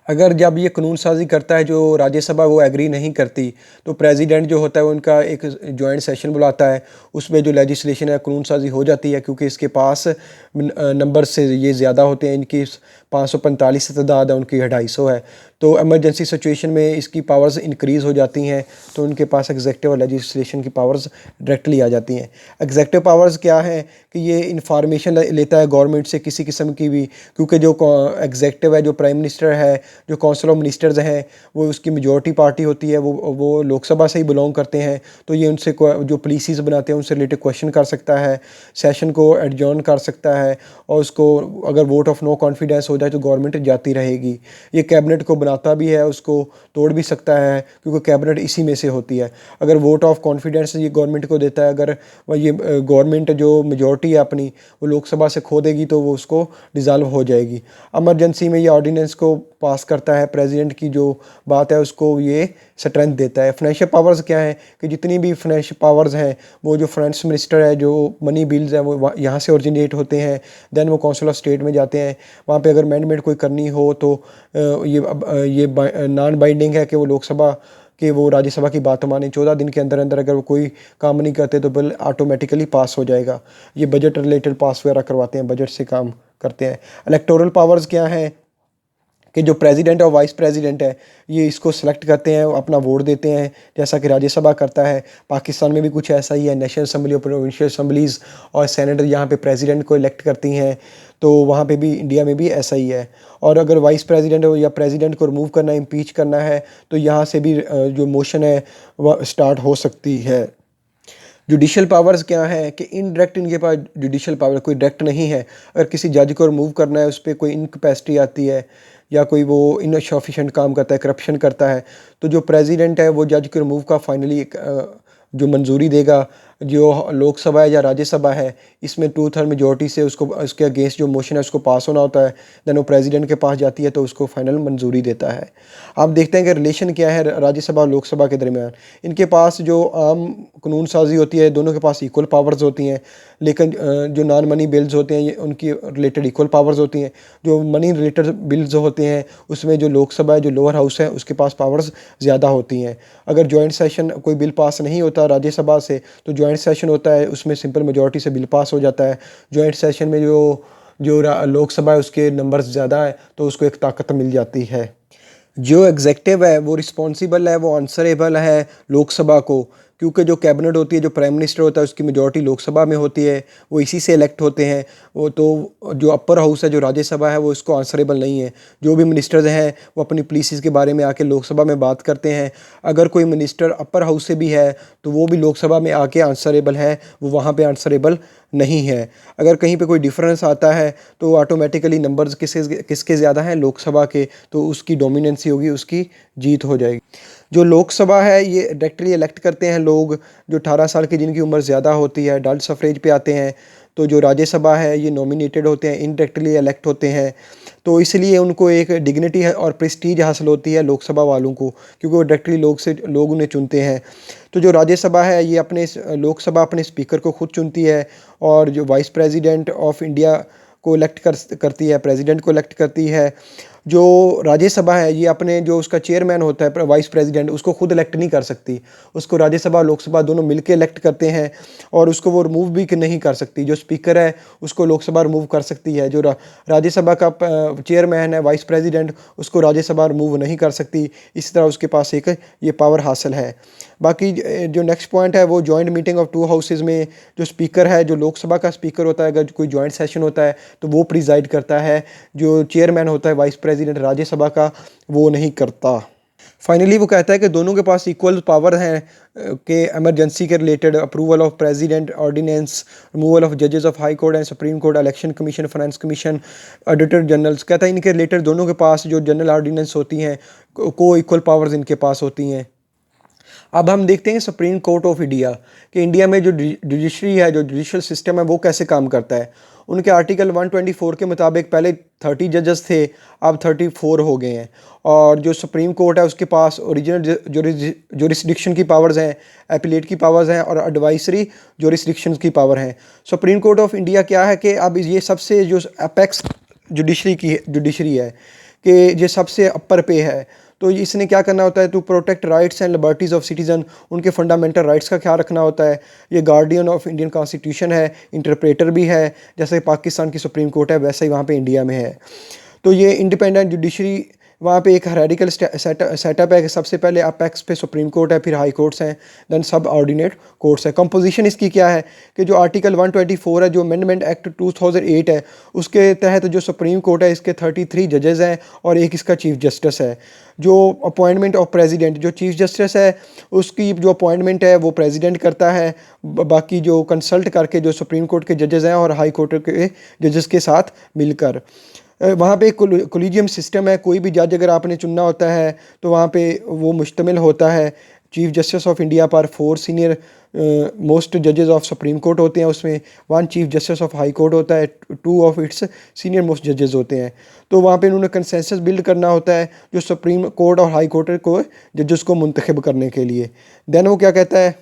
अगर जब ये कानून साजी करता है जो राज्यसभा वो एग्री नहीं करती, तो प्रेसिडेंट जो होता है वो उनका एक जॉइंट सेशन बुलाता है। उसमें जो लेजिस्लेशन है कानून साजी हो जाती है, क्योंकि इसके पास नंबर से ये ज़्यादा होते हैं। इनकी 545 तादाद है, उनकी 250 है। तो एमरजेंसी सिचुएशन में इसकी पावर्स इंक्रीज़ हो जाती हैं, तो उनके पास एग्जेक्टिव और लेजिस्लेशन की पावर्स डायरेक्टली आ जाती हैं। एग्जेक्टिव पावर्स क्या है कि ये इंफॉर्मेशन लेता है गवर्नमेंट से किसी किस्म की भी, क्योंकि जो एग्जेक्टिव है, जो प्राइम मिनिस्टर है, जो काउंसिल ऑफ मिनिस्टर्स हैं, वो उसकी मेजॉरिटी पार्टी होती है, वो लोकसभा से ही बिलोंग करते हैं। तो ये उनसे जो पॉलिसीज़ बनाते हैं उनसे रिलेटेड क्वेश्चन कर सकता है, सेशन को एडजॉर्न कर सकता है, और उसको अगर वोट ऑफ नो कॉन्फिडेंस हो जाए तो गवर्नमेंट जाती रहेगी। ये कैबिनेट को बनाता भी है, उसको तोड़ भी सकता है, क्योंकि कैबिनेट इसी में से होती है। अगर वोट ऑफ कॉन्फिडेंस ये गवर्नमेंट को देता है, अगर ये गवर्नमेंट जो मेजॉरिटी है अपनी वो लोकसभा से खो देगी तो वो उसको डिज़ाल्व हो जाएगी। एमरजेंसी में ये ऑर्डिनेंस को पास करता है। प्रेसिडेंट की जो बात है उसको ये स्ट्रेंथ देता है। फाइनेंशियल पावर्स क्या है कि जितनी भी फाइनेंशियल पावर्स हैं, वो जो फाइनेंस मिनिस्टर है, जो मनी बिल्स हैं, वो यहाँ से ओरिजिनेट होते हैं, देन वो काउंसिल ऑफ स्टेट में जाते हैं। वहाँ पे अगर अमेंडमेंट कोई करनी हो तो ये नॉन बाइंडिंग है कि वो लोकसभा कि वो राज्यसभा की बात माने। 14 दिन के अंदर अंदर अगर वो कोई काम नहीं करते तो बिल ऑटोमेटिकली पास हो जाएगा। ये बजट रिलेटेड पास वगैरह करवाते हैं, बजट से काम करते हैं। इलेक्टोरल पावर्स क्या हैं कि जो प्रेसिडेंट और वाइस प्रेसिडेंट है ये इसको सेलेक्ट करते हैं, अपना वोट देते हैं, जैसा कि राज्यसभा करता है। पाकिस्तान में भी कुछ ऐसा ही है। नेशनल असम्बली और प्रोविंशियल असम्बलीज़ और सेनेटर यहाँ पे प्रेसिडेंट को इलेक्ट करती हैं, तो वहाँ पे भी इंडिया में भी ऐसा ही है। और अगर वाइस प्रेसिडेंट या प्रेसिडेंट को रिमूव करना, इम्पीच करना है, तो यहाँ से भी जो मोशन है वह स्टार्ट हो सकती है। जुडिशल पावर्स क्या है कि इनडायरेक्ट इनके पास जुडिशल पावर कोई डायरेक्ट नहीं है। अगर किसी जज को रिमूव करना है, उस पर कोई इनकैपेसिटी आती है या कोई वो इनसफिशिएंट काम करता है, करप्शन करता है, तो जो प्रेसिडेंट है वो जज को रिमूव का फाइनली जो मंजूरी देगा जो लोकसभा है या राज्यसभा है, इसमें 2/3 मेजोरिटी से उसको उसके अगेंस्ट जो मोशन है उसको पास होना होता है, देन वो प्रेसिडेंट के पास जाती है तो उसको फाइनल मंजूरी देता है। आप देखते हैं कि रिलेशन क्या है राज्यसभा और लोकसभा के दरमियान। इनके पास जो आम कानून साजी होती है, दोनों के पास इक्वल पावर्स होती हैं, लेकिन जो नॉन मनी बिल्स होते हैं ये उनकी रिलेटेड इक्वल पावर्स होती हैं। जो मनी रिलेटेड बिल्स होते हैं उसमें जो लोकसभा है, जो लोअर हाउस है, उसके पास पावर्स ज़्यादा होती हैं। अगर जॉइंट सेशन कोई बिल पास नहीं होता राज्यसभा से तो जॉइंट सेशन होता है, उसमें सिंपल मेजॉरिटी से बिल पास हो जाता है। जॉइंट सेशन में जो जो लोकसभा है उसके नंबर्स ज़्यादा है तो उसको एक ताकत मिल जाती है। जो एग्जेक्टिव है वो रिस्पॉन्सिबल है, वो आंसरेबल है लोकसभा को, क्योंकि जो कैबिनेट होती है, जो प्राइम मिनिस्टर होता है उसकी मेजॉरिटी लोकसभा में होती है, वो इसी से इलेक्ट होते हैं। वो तो जो अपर हाउस है, जो राज्यसभा है, वो इसको आंसरेबल नहीं है। जो भी मिनिस्टर्स हैं वो अपनी पॉलिसीज़ के बारे में आके लोकसभा में बात करते हैं। अगर कोई मिनिस्टर अपर हाउस से भी है तो वो भी लोकसभा में आके आंसरेबल है, वो वहाँ पे आंसरेबल नहीं है। अगर कहीं पे कोई डिफरेंस आता है तो ऑटोमेटिकली नंबर्स किसके किसके ज़्यादा हैं, लोकसभा के, तो उसकी डोमिनेंसी होगी, उसकी जीत हो जाएगी। जो लोकसभा है ये डायरेक्टली इलेक्ट करते हैं लोग जो 18 साल की जिनकी उम्र ज़्यादा होती है, डाल सफरेज पे आते हैं। तो जो राज्यसभा है ये नॉमिनेटेड होते हैं, इनडायरेक्टली इलेक्ट होते हैं। तो इसलिए उनको एक डिग्निटी है और प्रेस्टीज हासिल होती है लोकसभा वालों को, क्योंकि वो डायरेक्टली लोग उन्हें चुनते हैं। तो जो राज्यसभा है ये लोकसभा अपने स्पीकर को खुद चुनती है, और जो वाइस प्रेसिडेंट ऑफ इंडिया को इलेक्ट करती है, प्रेसिडेंट को इलेक्ट करती है। जो राज्यसभा है ये अपने जो उसका चेयरमैन होता है वाइस प्रेसिडेंट, उसको खुद इलेक्ट नहीं कर सकती, उसको राज्यसभा और लोकसभा दोनों मिलकर इलेक्ट करते हैं, और उसको वो रिमूव भी नहीं कर सकती। जो स्पीकर है उसको लोकसभा रिमूव कर सकती है, जो राज्यसभा का चेयरमैन है वाइस प्रेसिडेंट, उसको राज्यसभा रिमूव नहीं कर सकती। इस तरह उसके पास एक ये पावर हासिल है। बाकी जो नेक्स्ट पॉइंट है वो joint meeting of to houses में जो स्पीकर है, जो लोकसभा का स्पीकर होता है, अगर कोई जॉइंट सेशन होता है तो वो प्रिजाइड करता है। जो चेयरमैन होता है वाइस प्रेसिडेंट राज्यसभा का, वो नहीं करता। फाइनली वो कहता है कि दोनों के पास इक्वल पावर हैं कि इमरजेंसी के related, approval of president ordinance, removal of जजेस of high court and supreme court, election commission, finance commission, auditor generals. कहता है इनके रिलेटेड दोनों के पास जो जनरल ऑर्डिनेंस होती हैं को इक्वल पावर्स इनके पास होती हैं। अब हम देखते हैं सुप्रीम कोर्ट ऑफ इंडिया कि इंडिया में जो जुडिशरी है, जो जुडिशल सिस्टम है, वो कैसे काम करता है। उनके आर्टिकल 124 के मुताबिक पहले 30 जजेस थे, अब 34 हो गए हैं। और जो सुप्रीम कोर्ट है उसके पास ओरिजिनल जोरिस्डिक्शन की पावर्स हैं, एपिलेट की पावर्स हैं, और एडवाइसरी जोरिस्डिक्शन की पावर हैं। सुप्रीम कोर्ट ऑफ इंडिया क्या है कि अब ये सबसे जो अपेक्स जुडिशरी है कि ये सबसे अपर पे है। तो इसने क्या करना होता है, to protect rights and liberties of citizen, उनके फंडामेंटल राइट्स का ख्याल रखना होता है। ये गार्डियन ऑफ इंडियन कॉन्स्टिट्यूशन है, इंटरप्रेटर भी है, जैसे पाकिस्तान की सुप्रीम कोर्ट है वैसे ही वहाँ पे इंडिया में है। तो ये इंडिपेंडेंट जुडिशरी, वहाँ पे एक हायरार्किकल सेटअप है कि सबसे पहले अपेक्स पे सुप्रीम कोर्ट है, फिर हाई कोर्ट्स हैं, देन सब ऑर्डिनेट कोर्ट्स है। कंपोजिशन इसकी क्या है कि जो आर्टिकल 124 है, जो अमेंडमेंट एक्ट 2008 है, उसके तहत जो सुप्रीम कोर्ट है इसके 33 जजेस हैं और एक इसका चीफ जस्टिस है। जो अपॉइंटमेंट ऑफ प्रेसिडेंट, जो चीफ जस्टिस है उसकी जो अपॉइंटमेंट है वो प्रेसिडेंट करता है, बाकी जो कंसल्ट करके जो सुप्रीम कोर्ट के जजेस हैं और हाई कोर्ट के जजेस के साथ मिलकर। वहाँ पे कोलिजियम सिस्टम है, कोई भी जज अगर आपने चुनना होता है तो वहाँ पे वो मुश्तमिल होता है चीफ जस्टिस ऑफ इंडिया पर। 4 सीनियर मोस्ट जजेस ऑफ सुप्रीम कोर्ट होते हैं, उसमें 1 chief justice of high court होता है, 2 ऑफ इट्स सीनियर मोस्ट जजेस होते हैं। तो वहाँ पे इन्होंने कंसेंसस बिल्ड करना होता है जो सुप्रीम कोर्ट और हाई कोर्ट को जजेस को मुंतखब करने के लिए। देन वो क्या कहता है,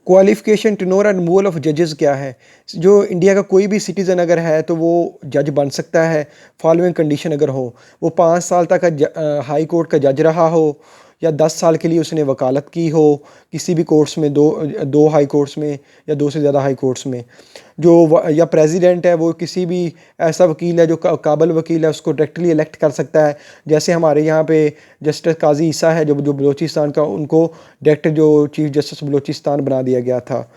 qualification, tenure and removal of जजेस क्या है। जो इंडिया का कोई भी सिटीज़न अगर है तो वो जज बन सकता है, फॉलोइंग कंडीशन अगर हो, वो 5 साल तक हाई कोर्ट का जज रहा हो, या 10 साल के लिए उसने वकालत की हो किसी भी कोर्ट्स में, दो हाई कोर्ट्स में या 2 से ज़्यादा हाई कोर्ट्स में। या प्रेसिडेंट है वो किसी भी ऐसा वकील है जो काबिल वकील है, उसको डायरेक्टली इलेक्ट कर सकता है। जैसे हमारे यहाँ पे जस्टिस काजी ईसा है जो बलूचिस्तान का, उनको डायरेक्ट जो चीफ जस्टिस बलूचिस्तान बना दिया गया था।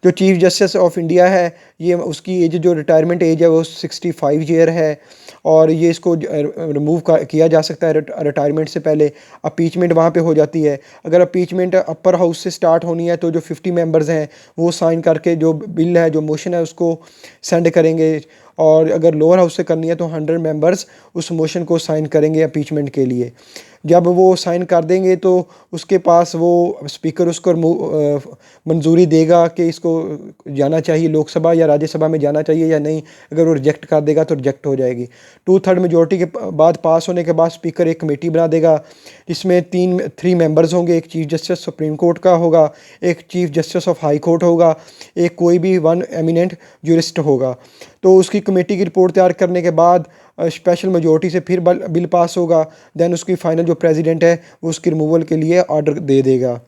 जो चीफ जस्टिस ऑफ इंडिया है ये उसकी एज, जो रिटायरमेंट एज है वो 65 ईयर है, और ये इसको रिमूव किया जा सकता है रिटायरमेंट से पहले। अपीचमेंट वहाँ पे हो जाती है। अगर अपीचमेंट अपर हाउस से स्टार्ट होनी है तो जो 50 मेंबर्स हैं वो साइन करके जो बिल है, जो मोशन है, उसको सेंड करेंगे। और अगर लोअर हाउस से करनी है तो 100 मेंबर्स उस मोशन को साइन करेंगे अपीचमेंट के लिए। जब वो साइन कर देंगे तो उसके पास वो स्पीकर उसको मंजूरी देगा कि इसको जाना चाहिए लोकसभा या राज्यसभा में जाना चाहिए या नहीं। अगर वो रिजेक्ट कर देगा तो रिजेक्ट हो जाएगी। 2/3 मेजोरिटी के बाद पास होने के बाद स्पीकर एक कमेटी बना देगा जिसमें 3 मेंबर्स होंगे। एक चीफ जस्टिस सुप्रीम कोर्ट का होगा, एक chief justice of high court होगा, एक कोई भी वन एमिनेंट ज्यूरिस्ट होगा। तो उसकी कमेटी की रिपोर्ट तैयार करने के बाद स्पेशल मेजोरिटी से फिर बिल पास होगा। देन उसकी फाइनल जो प्रेसिडेंट है वो उसकी रिमूवल के लिए ऑर्डर दे देगा।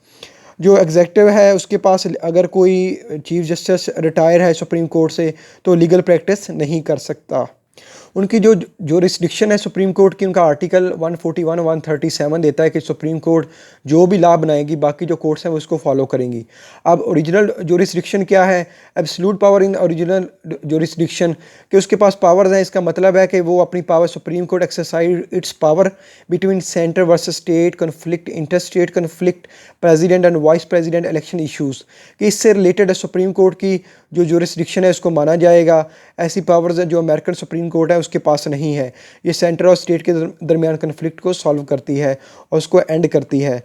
जो एग्जेक्टिव है उसके पास अगर कोई चीफ जस्टिस रिटायर है सुप्रीम कोर्ट से तो लीगल प्रैक्टिस नहीं कर सकता। उनकी जो रिस्ट्रिक्शन है सुप्रीम कोर्ट की, उनका आर्टिकल 141 137 देता है कि सुप्रीम कोर्ट जो भी लॉ बनाएगी बाकी जो कोर्ट्स हैं वो उसको फॉलो करेंगी। अब ओरिजिनल जो रिस्ट्रिक्शन क्या है, एब्सोल्यूट पावर इन ओरिजिनल जो रिस्ट्रिक्शन कि उसके पास पावर्स हैं, इसका मतलब है कि वो अपनी power supreme court exercise it's power between centre versus state conflict, inter state conflict, president and vice president election issues कि इससे रिलेटेड सुप्रीम कोर्ट की जो रिस्ट्रिक्शन है उसको माना जाएगा। ऐसी पावर्स जो अमेरिकन सुप्रीम कोर्ट है उसके पास नहीं है। ये सेंटर और स्टेट के दरमियान कन्फ्लिक्ट को सॉल्व करती है और उसको एंड करती है।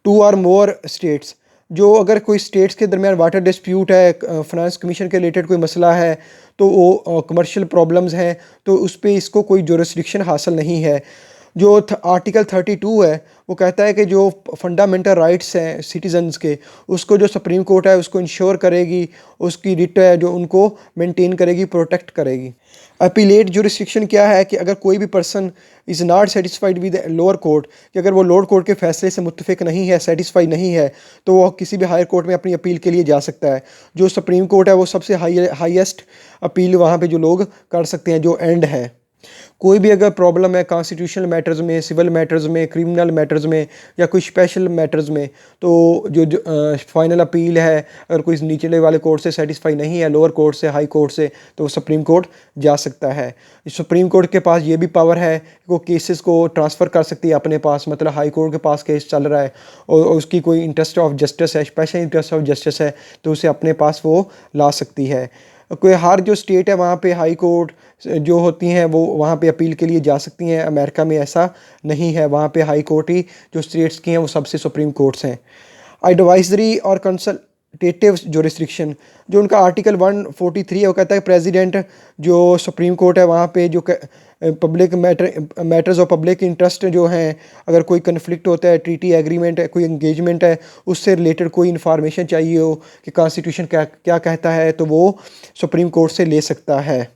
2 और मोर स्टेट्स, जो अगर कोई स्टेट्स के दरमियान वाटर डिस्प्यूट है, फाइनेंस कमीशन के रिलेटेड कोई मसला है, तो वो कमर्शियल प्रॉब्लम्स हैं, तो उस पर इसको कोई जुरिस्डिक्शन हासिल नहीं है। जो आर्टिकल 32 है वो कहता है कि जो फंडामेंटल राइट्स हैं सिटीजन्स के, उसको जो सुप्रीम कोर्ट है उसको इंश्योर करेगी, उसकी रिट है जो उनको मेंटेन करेगी, प्रोटेक्ट करेगी। अपीलेट जुरिस्डिक्शन क्या है कि अगर कोई भी person is not satisfied with lower court, कि अगर वो लोअर कोर्ट के फैसले से मुत्तफिक नहीं है, सेटिस्फाई नहीं है, तो वो किसी भी हायर कोर्ट में अपनी अपील के लिए जा सकता है। जो सुप्रीम कोर्ट है वो सबसे हाईएस्ट अपील वहाँ पे जो लोग कर सकते हैं, जो एंड है। कोई भी अगर प्रॉब्लम है कॉन्स्टिट्यूशनल मैटर्स में, सिविल मैटर्स में, क्रिमिनल मैटर्स में या कोई स्पेशल मैटर्स में, तो जो फाइनल अपील है अगर कोई निचले वाले कोर्ट से सेटिस्फाई नहीं है, लोअर कोर्ट से, हाई कोर्ट से, तो वो सुप्रीम कोर्ट जा सकता है। सुप्रीम कोर्ट के पास ये भी पावर है कि वो केसेस को ट्रांसफ़र कर सकती है अपने पास। मतलब हाई कोर्ट के पास केस चल रहा है और उसकी कोई इंटरेस्ट ऑफ जस्टिस है, स्पेशल इंटरेस्ट ऑफ जस्टिस है, तो उसे अपने पास वो ला सकती है। कोई हर जो स्टेट है वहाँ पे हाई कोर्ट जो होती हैं वो वहाँ पे अपील के लिए जा सकती हैं। अमेरिका में ऐसा नहीं है, वहाँ पे हाई कोर्ट ही जो स्टेट्स की हैं वो सबसे सुप्रीम कोर्ट्स हैं। एडवाइजरी और कंसल्टेटिव जो रिस्ट्रिक्शन, जो उनका आर्टिकल 143 है वो कहता है प्रेसिडेंट जो सुप्रीम कोर्ट है वहाँ पे जो public matters of public interest जो हैं, अगर कोई कन्फ्लिक्ट होता है, ट्रीटी एग्रीमेंट है, कोई एंगेजमेंट है, उससे रिलेटेड कोई इन्फॉर्मेशन चाहिए हो कि कॉन्स्टिट्यूशन क्या क्या कहता है, तो वो सुप्रीम कोर्ट से ले सकता है।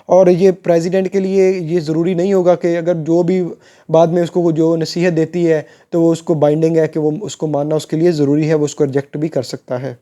और ये प्रेसिडेंट के लिए ये ज़रूरी नहीं होगा कि अगर जो भी बाद में उसको जो नसीहत देती है तो वो उसको बाइंडिंग है कि वो उसको मानना उसके लिए ज़रूरी है, वो उसको रिजेक्ट भी कर सकता है।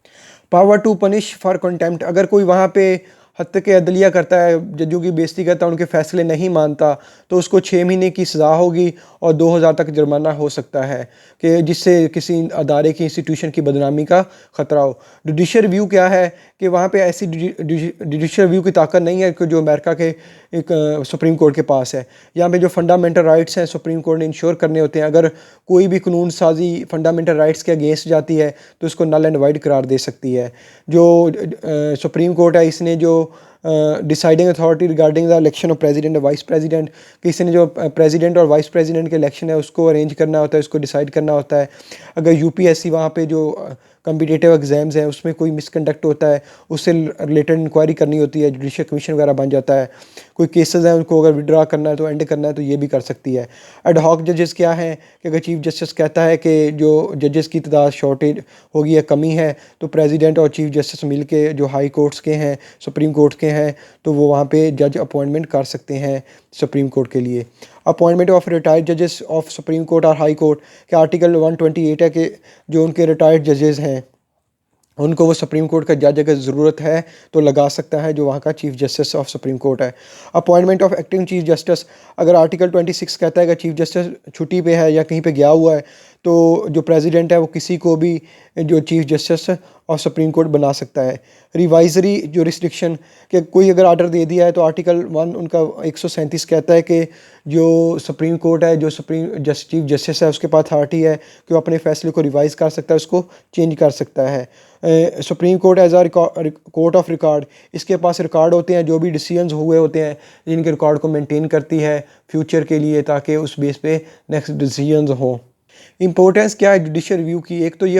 Power to punish for contempt, अगर कोई वहाँ पे हत्या के अदलिया करता है, जजों की बेइज्जती करता है, उनके फैसले नहीं मानता, तो उसको 6 महीने की सज़ा होगी और 2000 तक जुर्माना हो सकता है कि जिससे किसी अदारे की इंस्टीट्यूशन की बदनामी का ख़तरा हो। जुडिशल रिव्यू क्या है कि वहाँ पे ऐसी जुडिशल रिव्यू की ताकत नहीं है कि जो अमेरिका के एक सुप्रीम कोर्ट के पास है। यहाँ पे जो फंडामेंटल राइट्स हैं सुप्रीम कोर्ट ने इंश्योर करने होते हैं। अगर कोई भी कानून साजी फंडामेंटल राइट्स के अगेंस्ट जाती है तो उसको नल एंड वाइड करार दे सकती है। जो सुप्रीम कोर्ट है इसने जो deciding authority regarding the election of president और वाइस प्रेसिडेंट, कि इसने जो प्रेसिडेंट और वाइस प्रेसिडेंट के इलेक्शन है उसको अरेंज करना होता है, उसको डिसाइड करना होता है। अगर यूपीएससी वहाँ पे जो कम्पिटिटिव एग्ज़ाम्स हैं उसमें कोई मिसकंडक्ट होता है उससे रिलेटेड इंक्वायरी करनी होती है, जुडिशल कमीशन वगैरह बन जाता है। कोई केसेस हैं उनको अगर विड्रा करना है तो एंड करना है तो ये भी कर सकती है। एड हॉक जजेस क्या हैं कि अगर चीफ जस्टिस कहता है कि जो जजेस की तादाद शॉर्टेज होगी या कमी है तो प्रेसिडेंट और चीफ जस्टिस मिल के जो हाई कोर्ट्स के हैं, सुप्रीम कोर्ट के हैं, तो वो वहाँ पे जज अपॉइंटमेंट कर सकते हैं सुप्रीम कोर्ट के लिए। अपॉइंटमेंट ऑफ रिटायर्ड जजेस ऑफ सुप्रीम कोर्ट और हाई कोर्ट के आर्टिकल 128 है कि जो उनके रिटायर्ड जजेस हैं उनको वो सुप्रीम कोर्ट का जज अगर ज़रूरत है तो लगा सकता है, जो वहाँ का chief justice of supreme court है। Appointment of acting chief justice, अगर आर्टिकल 26 कहता है कि चीफ जस्टिस छुट्टी पे है या कहीं पे गया हुआ है तो जो प्रेसिडेंट है वो किसी को भी जो चीफ जस्टिस और सुप्रीम कोर्ट बना सकता है। रिवाइजरी जो रिस्ट्रिक्शन कि कोई अगर आर्डर दे दिया है तो आर्टिकल 1 उनका 137 कहता है कि जो सुप्रीम कोर्ट है, जो चीफ जस्टिस है, उसके पास अथॉरिटी है कि वो अपने फैसले को रिवाइज़ कर सकता है, उसको चेंज कर सकता है। Supreme court as a court of record, इसके पास रिकॉर्ड होते हैं, जो भी डिसीजंस हुए होते हैं जिनके रिकॉर्ड को मेंटेन करती है फ्यूचर के लिए, ताकि उस बेस पे नेक्स्ट डिसीजंस हों। इंपॉर्टेंस क्या है जुडिशल रिव्यू की? एक तो ये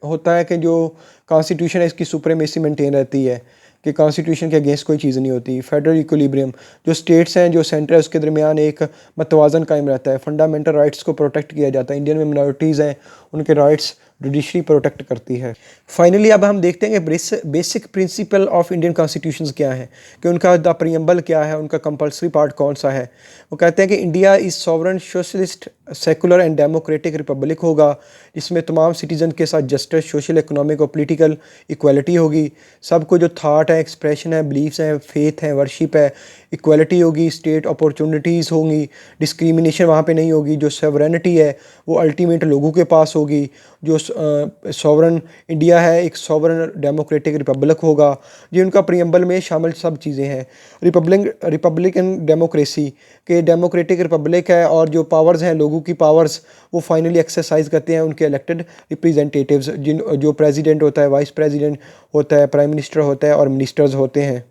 होता है कि जो कॉन्स्टिट्यूशन है इसकी सुप्रीमेसी मेंटेन रहती है, कि कॉन्स्टिट्यूशन के अगेंस्ट कोई चीज़ नहीं होती। फेडरल इक्विलिब्रियम, जो स्टेट्स हैं, जो सेंटर है, उसके दरमियान एक मतवाजन कायम रहता है। फंडामेंटल राइट्स को प्रोटेक्ट किया जाता है। इंडियन में मिनॉरिटीज़ हैं, उनके राइट्स जुडिशरी प्रोटेक्ट करती है। फाइनली अब हम देखते हैं कि basic principle of Indian constitution क्या है, कि उनका द प्रीएम्बल क्या है, उनका कंपल्सरी पार्ट कौन सा है। वो कहते हैं कि India is sovereign socialist secular and democratic Republic होगा, जिसमें तमाम सिटीज़न के साथ जस्टिस, सोशल, इकोनॉमिक और पॉलिटिकल इक्वालिटी होगी। सबको जो थाट है, एक्सप्रेशन है, बिलीफ्स हैं, फेथ है, वर्शिप है, इक्वालिटी होगी। स्टेट अपॉर्चुनिटीज़ होंगी, डिस्क्रिमिनेशन वहाँ पे नहीं होगी। जो सॉवरेनिटी है वो अल्टीमेट लोगों के पास होगी। जो सॉवरन इंडिया है एक सॉवरन डेमोक्रेटिक रिपब्लिक होगा। ये उनका प्रीएम्बल में शामिल सब चीज़ें हैं। रिपब्लिकन डेमोक्रेसी के डेमोक्रेटिक रिपब्लिक है, और जो पावर्स हैं, लोगों की पावर्स, वो फाइनली एक्सरसाइज करते हैं उनके इलेक्टेड रिप्रेजेंटेटिव्स, जो प्रेसिडेंट होता है, वाइस प्रेसिडेंट होता है, प्राइम मिनिस्टर होता है और मिनिस्टर्स होते हैं।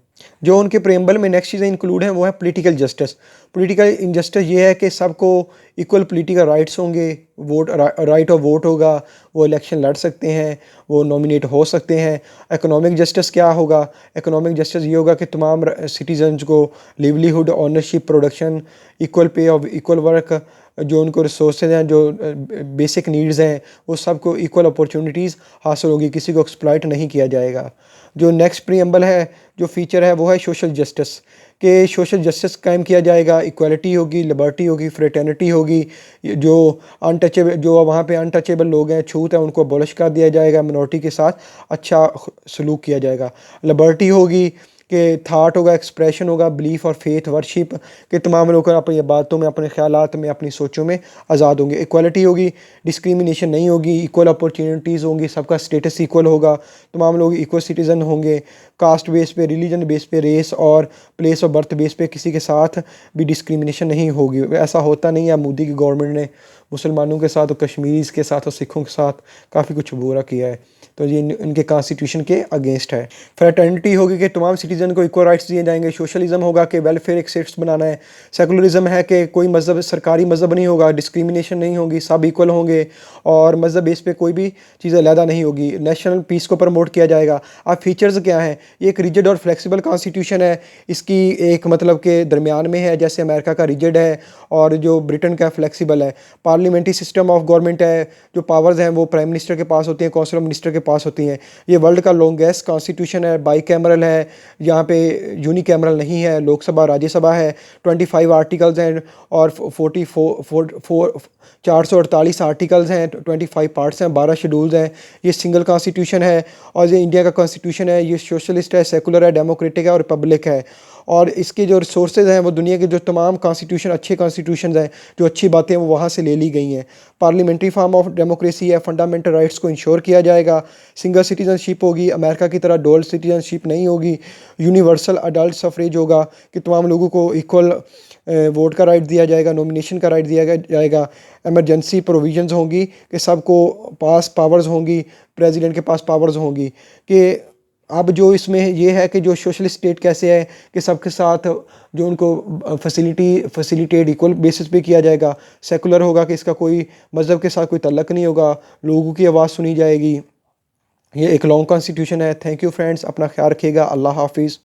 जो उनके प्रेम्बल में नेक्स्ट चीज़ें इंक्लूड हैं वो है पॉलिटिकल जस्टिस। पॉलिटिकल इंजस्टिस ये है कि सबको इक्वल पॉलिटिकल राइट्स होंगे, राइट ऑफ वोट होगा, वो इलेक्शन लड़ सकते हैं, वो नॉमिनेट हो सकते हैं। इकोनॉमिक जस्टिस क्या होगा? इकोनॉमिक जस्टिस ये होगा कि तमाम सिटीजन्स को livelihood, ownership, production, equal pay of equal work, जो उनको रिसोर्सेज हैं, जो बेसिक नीड्स हैं, वो सबको इक्वल अपॉर्चुनिटीज़ हासिल होगी, किसी को एक्सप्लॉइट नहीं किया जाएगा। जो नेक्स्ट प्रीएम्बल है, जो फीचर है, वो है सोशल जस्टिस, कि सोशल जस्टिस कायम किया जाएगा, इक्वालिटी होगी, लिबर्टी होगी, फ्रेटर्निटी होगी। जो अनटचेबल, जो वहाँ पे अनटचेबल लोग हैं, छूत है, उनको अबॉलिश कर दिया जाएगा, मिनॉरिटी के साथ अच्छा सलूक किया जाएगा। लिबर्टी होगी कि थाट होगा, एक्सप्रेशन होगा, बिलीफ और फेथ, वर्शिप, के तमाम लोग अपनी बातों में, अपने ख्यालात में, अपनी सोचों में आज़ाद होंगे। इक्वालिटी होगी, डिस्क्रिमिनेशन नहीं होगी, इक्वल अपॉर्चुनिटीज़ होंगी, सबका स्टेटस इक्वल होगा, तमाम लोग इक्वल सिटीज़न होंगे। कास्ट बेस पे, रिलीजन बेस पे, रेस और प्लेस ऑफ बर्थ बेस पे किसी के साथ भी डिस्क्रिमिनेशन नहीं होगी। ऐसा होता नहीं है। मोदी की गवर्नमेंट ने मुसलमानों के साथ और कश्मीरीज़ के साथ और सिखों के साथ काफ़ी कुछ बुरा किया है, तो ये इनके कॉन्स्टिट्यूशन के अगेंस्ट है। फ्रेटर्निटी होगी कि तमाम सिटीज़न को इक्वल राइट्स दिए जाएंगे। सोशलिज्म होगा कि वेलफेयर एक स्टेट्स बनाना है। सेकुलरिज्म है कि कोई मज़हब सरकारी मज़हब नहीं होगा, डिस्क्रिमिनेशन नहीं होगी, सब इक्वल होंगे और मज़हब बेस पे कोई भी चीज़ अलहदा नहीं होगी। नेशनल पीस को प्रमोट किया जाएगा। अब फीचर्स क्या हैं? ये एक रिजिड और फ्लेक्सिबल कॉन्स्टिट्यूशन है। इसकी एक मतलब के दरमियान में है, जैसे अमेरिका का रिजिड है और जो ब्रिटेन का फ्लेक्सिबल है। पार्लियामेंट्री सिस्टम ऑफ गवर्नमेंट है, जो पावर्स हैं वो प्राइम मिनिस्टर के पास होती हैं, काउंसिल ऑफ मिनिस्टर के पास होती हैं। ये वर्ल्ड का लॉन्गेस्ट कॉन्स्टिट्यूशन है, बाई कैमरल है, यहाँ पे यूनी कैमरल नहीं है, लोकसभा राज्यसभा है। 25 आर्टिकल्स हैं और 448 आर्टिकल्स हैं, 25 पार्ट्स हैं, 12 शेड्यूल्स हैं। ये सिंगल कॉन्स्टिट्यूशन है और ये इंडिया का कॉन्स्टिट्यूशन है। ये सोशलिस्ट है, सेकुलर है, डेमोक्रेटिक है और रिपब्लिक है। और इसके जो रिसोर्सेज हैं वो दुनिया के जो तमाम कॉन्स्टिट्यूशन, अच्छे कॉन्स्टिट्यूशन हैं, जो अच्छी बातें हैं वो वहाँ से ले ली गई हैं। पार्लियामेंट्री फॉर्म ऑफ डेमोक्रेसी है, फंडामेंटल राइट्स को इंश्योर किया जाएगा। सिंगल सिटीजनशिप होगी, अमेरिका की तरह डुअल सिटीजनशिप नहीं होगी। यूनिवर्सल अडल्ट सफरेज होगा कि तमाम लोगों को इक्वल वोट का राइट दिया जाएगा, नॉमिनेशन का राइट दिया जाएगा। एमरजेंसी प्रोविजंस होंगी कि सबको पास पावर्स होंगी, प्रेसिडेंट के पास पावर्स होंगी। कि अब जो इसमें ये है कि जो सोशलिस्ट स्टेट कैसे है कि सबके साथ जो उनको फैसिलिटेट इक्वल बेसिस पे किया जाएगा। सेकुलर होगा कि इसका कोई मज़हब के साथ कोई तल्लक नहीं होगा, लोगों की आवाज़ सुनी जाएगी। ये एक लॉन्ग कॉन्स्टिट्यूशन है। थैंक यू फ्रेंड्स, अपना ख्याल रखिएगा। अल्लाह हाफिज़।